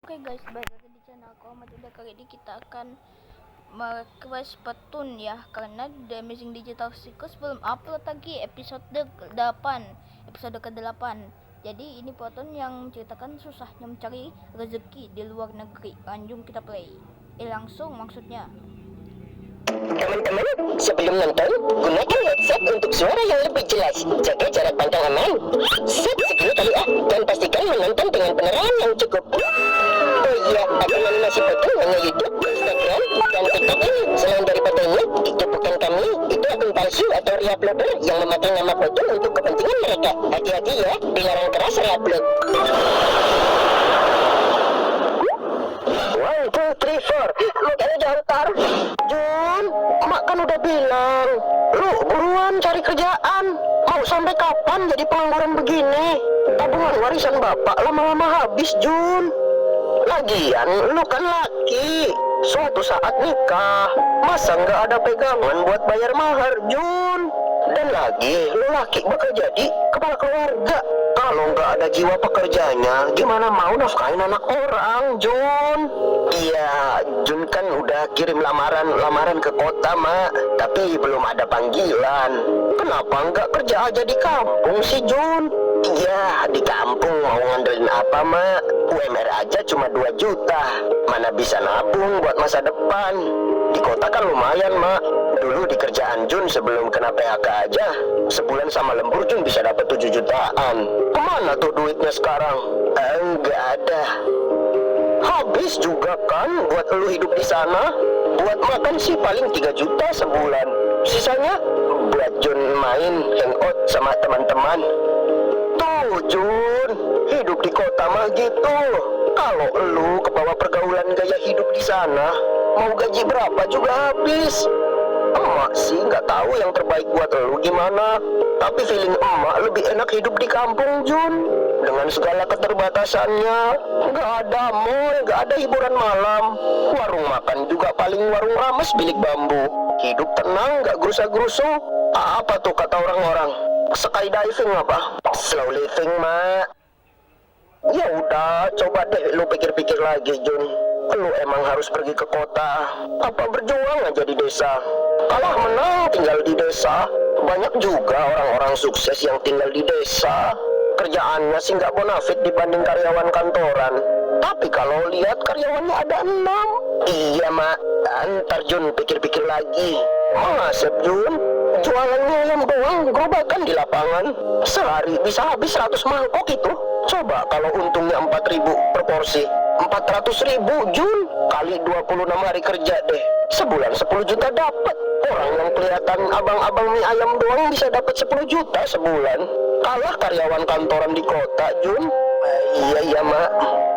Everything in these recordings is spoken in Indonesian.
Oke guys, balik lagi di channel aku Ahmad. Udah kali ini kita akan request petun ya, karena The Amazing Digital Circus belum upload lagi episode ke-8. Jadi ini petun yang menceritakan susahnya mencari rezeki di luar negeri. Lanjut kita play. Langsung maksudnya. Teman-teman, sebelum nonton, gunakan headset untuk suara yang lebih jelas. Jaga jarak pandang aman. Set segini kali dan pastikan menonton dengan penerangan yang cukup. Oh iya, akan animasi foto hanya YouTube, Instagram, dan TikTok ini. Selain dari fotonya, itu bukan kami, itu akun palsu atau reuploader yang memakai nama foto untuk kepentingan mereka. Hati-hati ya, dilarang keras reupload. 1, 2, 3, 4. Makanya jangan tar. Jun, mak kan udah bilang, lu buruan cari kerjaan. Mau sampai kapan jadi pengangguran begini? Tabungan warisan bapak lama-lama habis, Jun. Lagian lu kan laki, suatu saat nikah, masa nggak ada pegangan buat bayar mahar, Jun? Dan lagi, lu laki bakal jadi kepala keluarga. Kalau nggak ada jiwa pekerjanya, gimana mau nafkahin anak orang, Jun? Iya, Jun kan udah kirim lamaran ke kota, Mak. Tapi belum ada panggilan. Kenapa nggak kerja aja di kampung sih, Jun? Iya, di kampung mau ngandelin apa, Mak? UMR aja cuma 2 juta. Mana bisa nabung buat masa depan? Di kota kan lumayan, Mak. Dulu di kerjaan Jun sebelum kena PHK aja, sebulan sama lembur Jun bisa dapat 7 jutaan. Kemana tuh duitnya sekarang? Enggak ada. Habis juga kan buat lu hidup di sana. Buat makan sih paling 3 juta sebulan. Sisanya buat Jun main, hangout sama teman-teman. Tuh Jun, hidup di kota mah gitu. Kalau lu kebawa pergaulan gaya hidup di sana, mau gaji berapa juga habis. Emak sih nggak tahu yang terbaik buat lu gimana. Tapi feeling emak lebih enak hidup di kampung, Jun. Dengan segala keterbatasannya, nggak ada mall, nggak ada hiburan malam. Warung makan juga paling warung rames bilik bambu. Hidup tenang, nggak gerusa-gerusu. Apa tuh kata orang-orang? Skydiving apa? Slow living, Mak. Ya udah, coba deh lu pikir-pikir lagi, Jun. Lu emang harus pergi ke kota, apa berjuang aja di desa? Kalah menang tinggal di desa. Banyak juga orang-orang sukses yang tinggal di desa. Kerjaannya sih nggak bonafit dibanding karyawan kantoran. Tapi kalau lihat karyawannya ada 6. Iya, Mak. Ntar Jun pikir-pikir lagi. Masa Jun? Jualannya ayam doang, gerobakan di lapangan. Sehari bisa habis 100 mangkok itu. Coba kalau untungnya 4.000 per porsi. 400.000, Jun. Kali 26 hari kerja deh. Sebulan 10 juta dapat. Orang yang kelihatan abang-abang mie ayam doang bisa dapat 10 juta sebulan. Kalah karyawan kantoran di kota, Jun. Iya, Mak.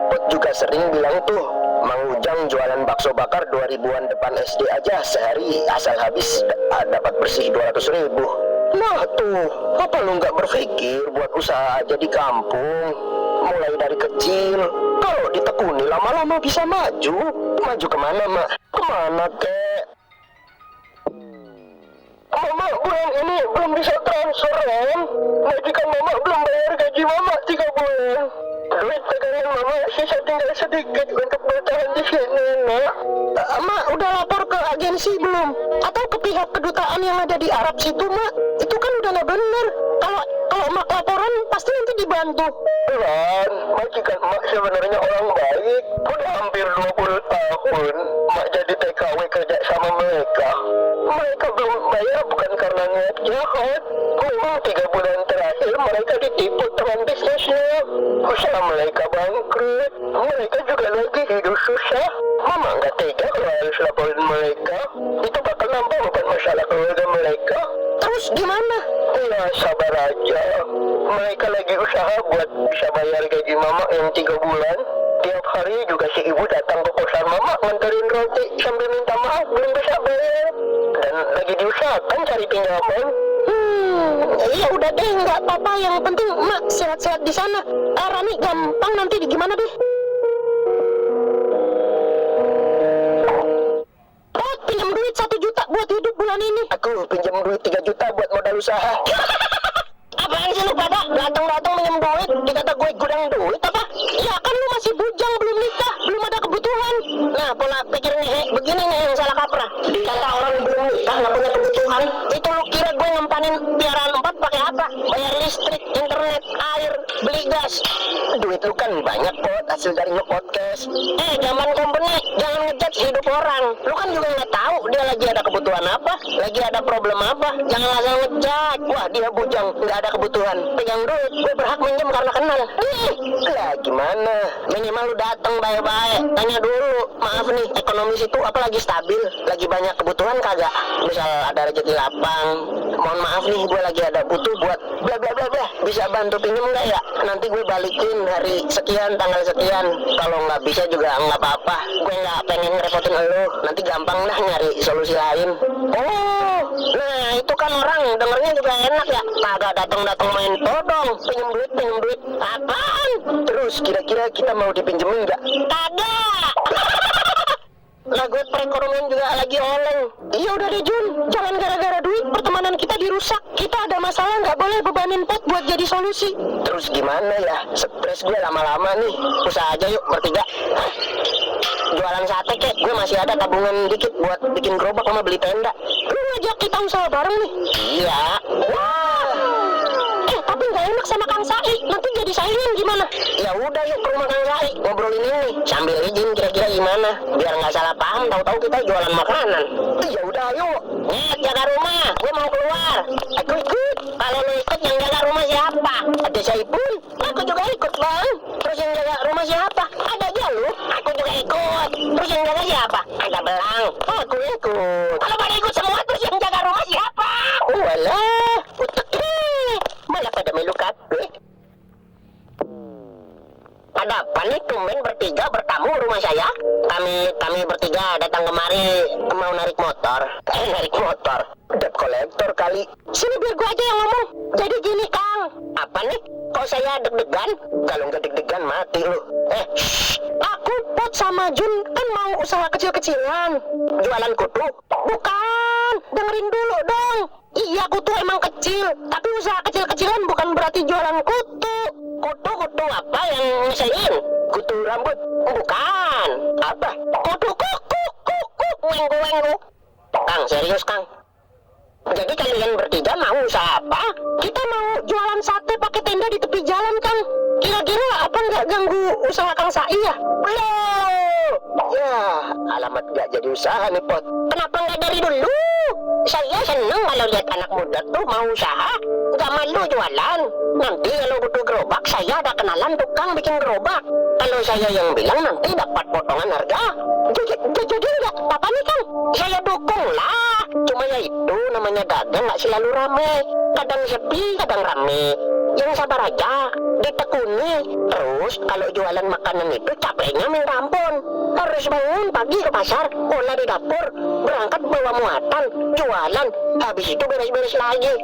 Pot juga sering bilang tuh, Mang Ujang jualan bakso bakar 2000-an depan SD aja sehari asal habis dapat bersih 200.000. Nah tuh, apa lu nggak berpikir buat usaha aja di kampung? Mulai dari kecil, kalau ditekuni lama-lama bisa maju. Maju kemana, Mak? Kemana, kek? Mama bulan ini belum bisa transfer, Ren. Majikan Mama belum bayar gaji Mama 3 bulan. Duit pegangan Mama sisa tinggal sedikit untuk bertahan di sini, Nak. Mak udah lapor ke agensi belum? Atau ke pihak kedutaan yang ada di Arab situ, Mak? Itu kan udah nggak bener. Kalau Mak laporan pasti nanti dibantu. Ren, majikan Mak sebenarnya orang baik. Udah hampir 20 tahun Mak jadi TKW kerja sama mereka. Mereka belum bayar bukan karena niat jahat. Memang 3 bulan terakhir mereka ditipu teman bisnisnya. Usaha mereka bangkrut. Mereka juga lagi hidup susah. Mama nggak tega kalau harus laporin mereka. Itu bakal nambah bukan masalah keluarga mereka. Terus gimana? Ya sabar aja. Mereka lagi usaha buat bisa bayar gaji Mama yang 3 bulan. Tiap hari juga si ibu datang ke kosan Mama nganterin roti sambil minta maaf belum bisa bayar. Dan lagi diusahakan cari pinjaman. Ya udah deh, nggak apa-apa. Yang penting Mak sehat-sehat di sana. Rani gampang nanti gimana deh. Pinjam duit 1 juta buat hidup bulan ini. Aku pinjam duit 3 juta buat modal usaha. Apaan sih lu pada datang-datang minjem duit? Dikata gue gudang duit apa? Ya kan lu masih bujang belum nikah. gas. Duit lu kan banyak Pot, hasil dari nge-podcast. Zaman company, jangan ngejudge hidup orang. Lu kan juga nggak tahu dia lagi ada kebutuhan apa, lagi ada problem apa. Jangan asal ngejudge. Wah, dia bujang, nggak ada kebutuhan, pegang duit, gue berhak minjem karena kenal. Lah gimana? Minimal lu datang baik-baik, tanya dulu. Maaf nih, ekonomi situ apa lagi stabil, lagi banyak kebutuhan kagak? Misal ada rezeki lapang, mohon maaf nih, gue lagi ada butuh buat bla bla bla bla, bisa bantu pinjem nggak ya? Nanti gue balikin hari sekian, tanggal sekian. Kalau nggak bisa juga nggak apa-apa, gue nggak pengen ngerepotin lo. Nanti gampang lah nyari solusi lain. Oh, nah itu kan orang dengernya juga enak ya, kagak datang main todong, pinjem duit apaan? Terus kira-kira kita mau dipinjemin nggak? Kagak. Lah gue perekonomian juga lagi oleng. Iya udah deh Jun, jangan gara-gara duit pertemanan kita dirusak. Kita ada masalah nggak boleh bebanin Pot buat jadi solusi. Terus gimana ya? Stres gue lama-lama nih. Usaha aja yuk bertiga. Jualan sate kek, gue masih ada tabungan dikit buat bikin gerobak sama beli tenda. Lu ngajak kita usaha bareng nih? Iya. Wah. Tapi nggak enak sama Kang Sai. Nanti jadi saingan gimana? Ya udah yuk ke rumah Kang Sai, ngobrolin ini sambil izin kira-kira gimana, biar nggak salah paham. Tahu-tahu kita jualan makanan. Ya udah yuk. Jaga rumah, gue mau keluar. Aku ikut. Kalau lu ikut, yang jaga rumah siapa? Ada Saipul. Aku juga ikut bang. Terus yang jaga rumah siapa? Ada aja lu. Aku juga ikut. Terus yang jaga siapa? Ada Belang. Aku ikut. Kalau pada ikut semua, terus yang jaga rumah siapa? Walah, malah pada melu kabeh. Ada apa nih tumben bertiga bertamu rumah saya? Kami bertiga datang kemari mau narik motor. Narik motor? Debt collector kali. Sini biar gua aja yang ngomong. Jadi gini Kang. Apa nih? Kok saya deg-degan? Kalau nggak deg-degan mati lu. Aku Pot sama Jun kan mau usaha kecil-kecilan. Jualan kutu? Bukan. Dengerin dulu dong. Iya kutu emang kecil, tapi usaha kecil-kecilan bukan berarti jualan kutu. Kutu apa yang ngeselin? Kutu rambut? Bukan. Apa? Kutu kuku, wenggu. Kang, serius Kang? Jadi kalian bertiga mau usaha apa? Kita mau jualan sate pakai tenda di tepi jalan Kang. Kira-kira apa nggak ganggu usaha Kang Sai ya? Belum. Ya, alamat nggak jadi usaha nih Pot. Kenapa nggak dari dulu? Saya seneng kalau lihat anak muda tuh mau usaha, nggak malu jualan. Nanti kalau butuh gerobak, saya ada kenalan tukang bikin gerobak. Kalau saya yang bilang nanti dapat potongan harga. Jadi nggak apa nih Kang? Saya dukung lah. Cuma ya itu namanya dagang nggak selalu rame. Kadang sepi, kadang rame. Yang sabar aja, ditekuni. Terus kalau jualan makanan itu capeknya minta ampun. Harus bangun pagi ke pasar, olah di dapur, berangkat bawa muatan, jualan, habis itu beres-beres lagi.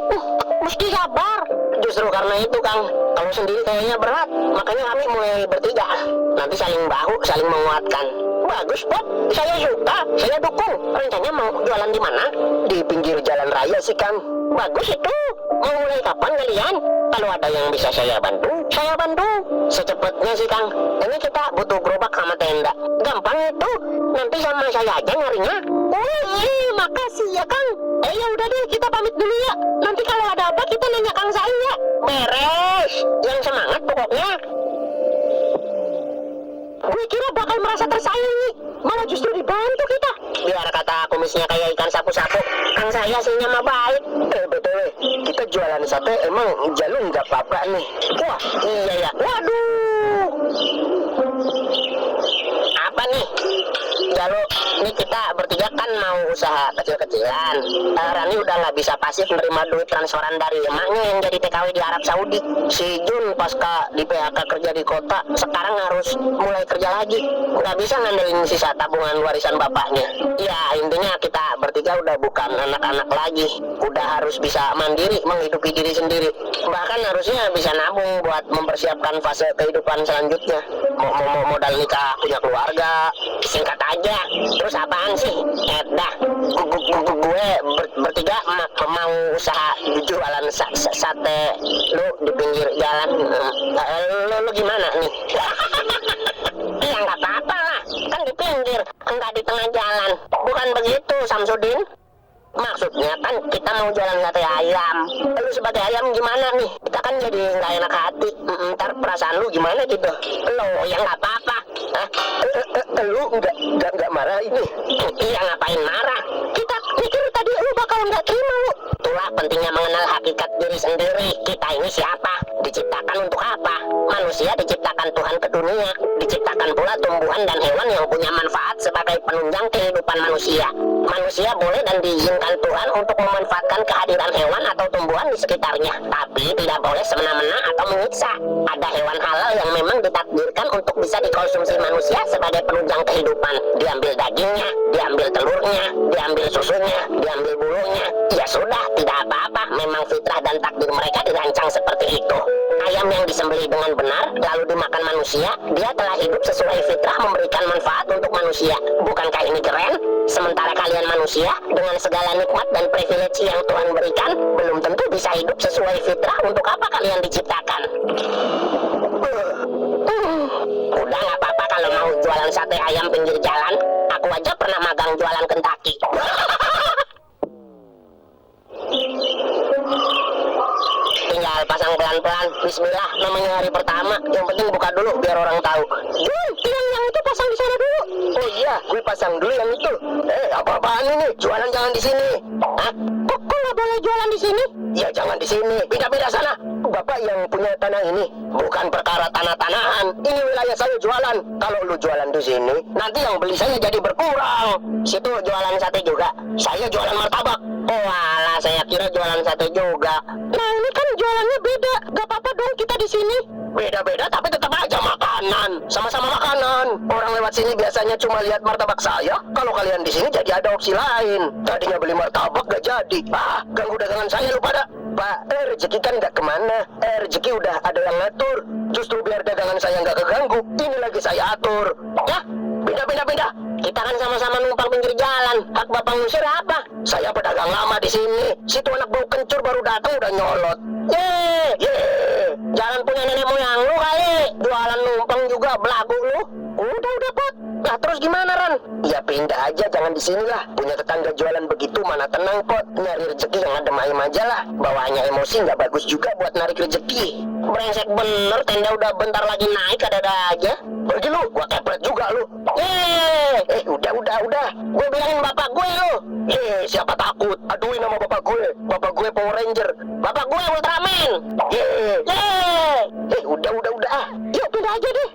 Mesti sabar. Justru karena itu Kang, kalau sendiri kayaknya berat. Makanya kami mulai bertiga. Nanti saling bahu, saling menguatkan. Bagus Pot, saya suka, saya dukung. Rencananya mau jualan di mana? Di pinggir jalan raya sih Kang. Bagus itu. Mau mulai kapan kalian? Kalau ada yang bisa saya bantu, saya bantu. Secepatnya sih Kang. Ini kita butuh gerobak sama tenda. Gampang itu. Nanti sama saya aja nyarinya. Wih, makasih ya Kang. Ya udah deh, kita pamit dulu ya. Nanti kalau ada apa kita nanya Kang Sai ya. Beres. Yang semangat pokoknya. Gue kira bakal merasa tersaingi, malah justru dibantu kita. Biar kata kumisnya kayak ikan sapu-sapu, Kang saya aslinya mah baik. Betul, kita jualan sate emang jalur nggak apa-apa nih. Wah, iya ya. Waduh. Apa nih? Jalur, ini kita bertiga kan mau usaha kecil-kecilan. Rani udah nggak bisa pasif menerima duit transferan dari emaknya yang jadi TKW di Arab Saudi. Si Jun pasca di PHK kerja di kota, sekarang harus mulai kerja lagi. Nggak bisa ngandelin sisa tabungan warisan bapaknya. Ya intinya kita bertiga udah bukan anak-anak lagi. Udah harus bisa mandiri, menghidupi diri sendiri. Bahkan harusnya bisa nabung buat mempersiapkan fase kehidupan selanjutnya. Mau modal nikah, punya keluarga, singkat aja. Terus apaan sih? Dah, gue bertiga mau usaha jualan sate. Lu di pinggir jalan. Lu gimana nih? Ya nggak apa-apa lah, kan di pinggir, nggak di tengah jalan. Bukan begitu Samsudin? Maksudnya kan kita mau jualan sate ayam. Lu sebagai ayam gimana nih? Kita kan jadi nggak enak hati. Ntar perasaan lu gimana gitu? Lo ya nggak apa-apa. Hah? Lu nggak marah ini? Iya, ngapain marah? Kita mikir tadi lu bakal nggak terima lu. Itulah pentingnya mengenal hakikat diri sendiri. Kita ini siapa? Diciptakan untuk apa? Manusia diciptakan Tuhan ke dunia. Diciptakan pula tumbuhan dan hewan yang punya manfaat sebagai penunjang kehidupan manusia. Manusia boleh dan diizinkan Tuhan untuk memanfaatkan kehadiran hewan atau tumbuhan di sekitarnya. Tapi tidak boleh semena-mena atau menyiksa. Ada hewan halal yang memang ditakdirkan untuk bisa dikonsumsi manusia sebagai penunjang kehidupan. Diambil dagingnya, diambil telurnya, diambil susunya, diambil bulunya. Ya sudah, tidak apa-apa. Memang fitrah dan takdir mereka dirancang seperti itu. Ayam yang disembelih dengan benar lalu dimakan manusia, dia telah hidup sesuai fitrah memberikan manfaat untuk manusia. Bukankah ini keren? Sementara kalian manusia dengan segala nikmat dan privilege yang Tuhan berikan belum tentu bisa hidup sesuai fitrah. Untuk apa kalian diciptakan? Udah nggak apa-apa kalau mau jualan sate ayam pinggir jalan. Aku aja pernah magang jualan Kentucky. Tinggal pasang pelan-pelan. Bismillah, namanya hari pertama. Yang penting buka dulu biar orang tahu. Yang itu pasang di sana dulu. Oh iya, gue pasang dulu yang itu. Apa-apaan ini? Jualan jangan di sini. Hah? Kok nggak boleh jualan di sini? Ya jangan di sini. Pindah-pindah sana. Bapak yang punya tanah ini. Bukan perkara tanah-tanahan. Ini wilayah saya jualan. Kalau lu jualan di sini, nanti yang beli saya jadi berkurang. Situ jualan sate juga. Saya jualan martabak. Oh alah, saya kira jualan sate juga. Nah ini kan jualannya beda. Gak apa-apa dong kita di sini. Beda-beda tapi tetap aja makanan. Sama-sama makanan. Orang lewat sini biasanya cuma lihat martabak saya. Kalau kalian di sini jadi ada opsi lain. Tadinya beli martabak gak jadi. Ganggu dagangan saya lu pada. Pak, rezeki kan gak kemana. Rezeki udah ada yang ngatur. Justru biar dagangan saya gak keganggu, ini lagi saya atur. Ya, pindah. Kita kan sama-sama numpang pinggir jalan. Hak bapak ngusir apa? Saya pedagang lama di sini. Situ anak bau kencur baru datang udah nyolot. Jalan punya nenek moyang lu kali. Jualan numpang juga belagu lu. Udah Pak. Lah terus gimana Ran? Ya pindah aja, jangan di sini lah. Punya tetangga jualan begitu mana tenang Pot. Nyari rezeki yang adem ayem aja lah. Bawaannya emosi nggak bagus juga buat narik rezeki. Brengsek bener, tenda udah bentar lagi naik ada aja. Pergi lu, gua kepret juga lu. Udah. Gue bilangin bapak gue lu. Siapa takut? Aduin nama bapak gue. Bapak gue Power Ranger. Bapak gue Ultraman. Udah. Yuk pindah aja deh.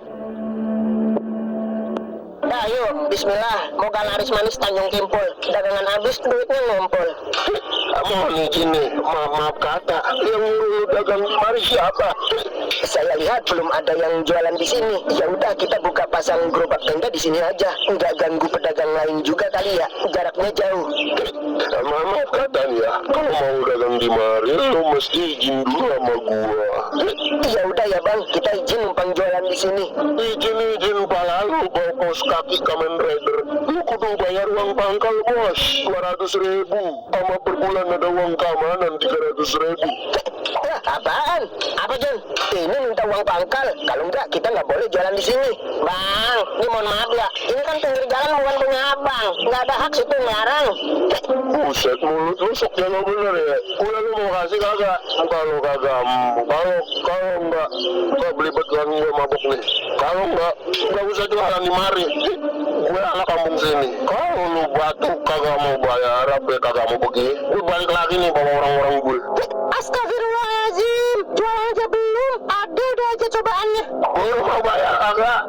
Nah yuk, bismillah. Moga laris manis Tanjung Kimpul. Dagangan habis, duitnya ngumpul. Mohon izin nih, maaf kata. Yang nyuruh dagang di mari siapa? Saya lihat belum ada yang jualan di sini. Ya udah kita buka pasang gerobak tenda di sini aja. Nggak ganggu pedagang lain juga kali ya. Jaraknya jauh. Maaf kata ya. Kalau mau dagang di mari, lo mesti izin dulu sama gua. Ya udah ya bang, kita izin numpang jualan di sini. Izin pala lu bawa kos kaki Kamen Rider. Lu kudu bayar uang pangkal bos 200.000. Sama per bulan ada uang keamanan 300.000. Apaan? Apa John? Ini minta uang pangkal. Kalau enggak kita nggak boleh jualan di sini. Bang, ini mohon maaf ya. Ini kan pinggir jalan bukan punya abang. Nggak ada hak situ ngelarang. Buset, mulut lu sok jago bener ya. Udah lu mau kasih kagak? Kalau kagak, kalau enggak beli betulan gue mabuk nih. Kalau enggak usah jualan di mari. Gue anak kampung sini. Kalau lu batuk kagak mau bayar, apa kagak mau pergi, gue balik lagi nih bawa orang-orang gue. Astagfirullahaladzim, jualan aja belum, ada udah aja cobaannya. Lu mau bayar kagak?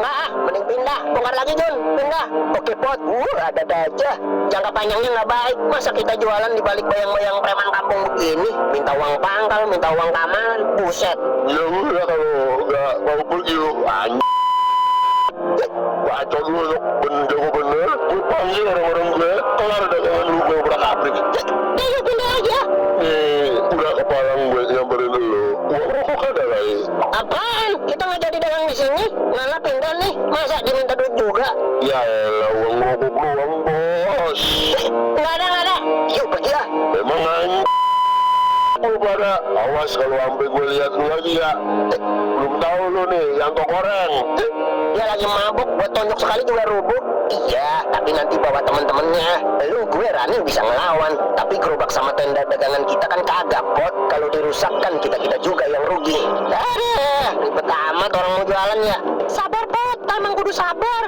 Nggak, mending pindah, bongkar lagi John, pindah. Oke Pot, ada aja. Jangka panjangnya nggak baik, masa kita jualan di balik bayang-bayang preman kampung begini. Minta uang pangkal, minta uang keamanan, buset. Ya udah kalau nggak mau pergi lu, bacot lu jago bener. Gue panggil orang-orang gue, kelar dagangan lu gue berakabrik. Yuk pindah aja. Udah kepalang gue nyamperin lu. Uang rokok ada lagi. Apaan? Kita nggak jadi dagang di sini. Nala pindah nih. Masa diminta duit juga? Ya elah, uang rokok doang bos. Nggak ada. Yuk pergi lah. Memang lu pada awas kalau sampai gue lihat lu lagi ya. Belum tahu lu nih yang goreng. Dia lagi mabuk, buat tonjok sekali juga rubuh. Iya, tapi nanti bawa teman-temannya. Lu gue Rani bisa ngelawan, tapi gerobak sama tenda dagangan kita kan kagak, Pot. Kalau dirusak kan kita juga yang rugi. Aduh, ribet amat orang mau jualan ya. Sabar, Pot, emang kudu sabar.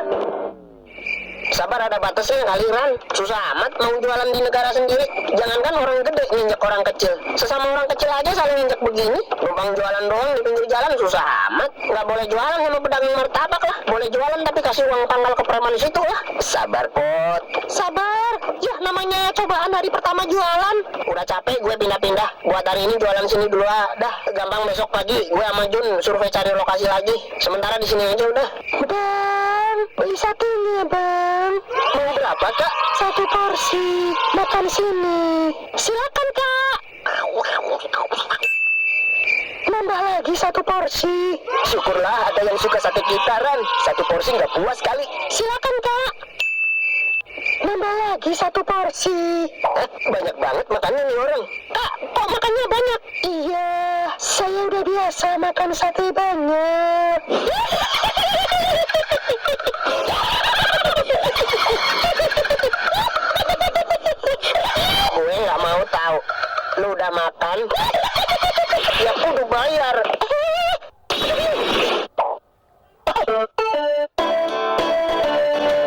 Sabar ada batasnya kali, Ran. Susah amat mau jualan di negara sendiri. Jangankan orang gede nginjek orang kecil, sesama orang kecil aja saling nginjek begini. Numpang jualan doang di pinggir jalan susah amat. Nggak boleh jualan sama pedagang martabak lah. Boleh jualan tapi kasih uang pangkal ke preman situ lah. Sabar, Pot. Sabar. Ya namanya cobaan hari pertama jualan. Udah capek gue pindah-pindah. Buat hari ini jualan sini dulu ah. Dah, gampang besok pagi gue sama Jun survei cari lokasi lagi. Sementara di sini aja udah. Bang, beli satunya, Bang. Mau berapa, Kak? 1 porsi. Makan sini. Silakan, Kak. Nambah lagi 1 porsi. Syukurlah ada yang suka sate kita, Ran. 1 porsi nggak puas kali. Silakan, Kak. Nambah lagi 1 porsi. Banyak banget makannya nih orang. Kak, kok makannya banyak? Iya, saya udah biasa makan sate banyak. Gue nggak mau tahu. Lu udah makan? Ya kudu bayar.